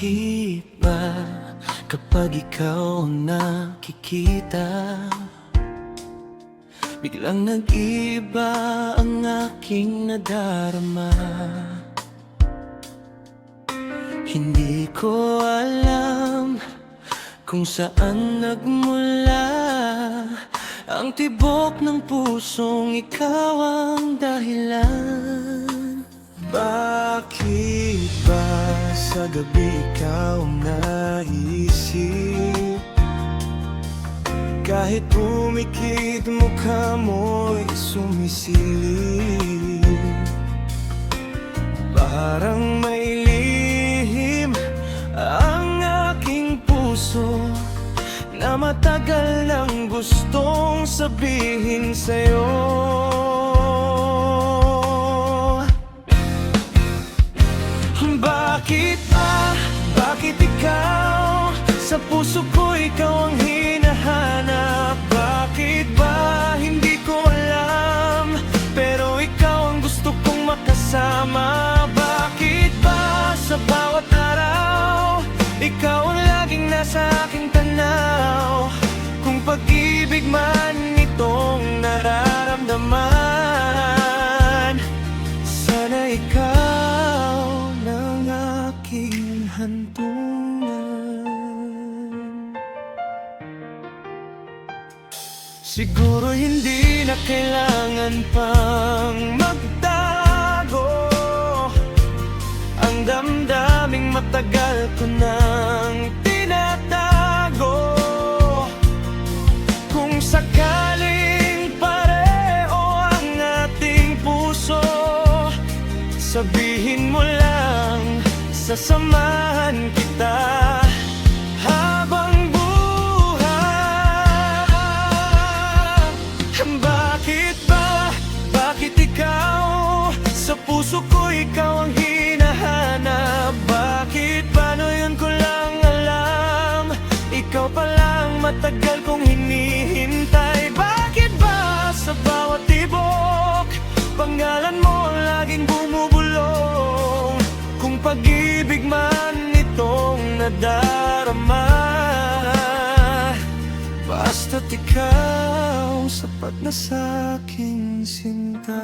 Bakit ba kapag ikaw ang nakikita, biglang nag-iba ang aking nadarama? Hindi ko alam kung saan nagmula ang tibok ng pusong ikaw ang dahilan. Bakit ba sa gabi ikaw ang naisip? Kahit pumikit mukha mo'y sumisilip. Parang may lihim ang aking puso na matagal nang gustong sabihin sa'yo. Bakit ba? Bakit ikaw? Sa puso ko ikaw ang hinahanap. Bakit ba? Hindi ko alam, pero ikaw ang gusto kong makasama. Bakit ba? Sa bawat araw ikaw ang laging nasa aking tanaw. Kung pag-ibig man itong nararamdaman, sana ikaw ng aking hantungan. Siguro hindi na kailangan pang magtago ang damdaming matagal ko nang tinatago. Kung sakaling pareho ang ating puso, sabihin mo lang, sasamahan kita habang buhay. Bakit ba? Bakit ikaw? Sa puso ko ikaw ang hinahanap. Bakit ba? Ngayon ko lang alam, ikaw palang matagal kong hinihintay. Bakit ba? Sa bawat tibok pangalan mo ang laging bumubulong. Kung pag-ibig man itong nadarama, basta't ikaw sapat na sa'king sinta.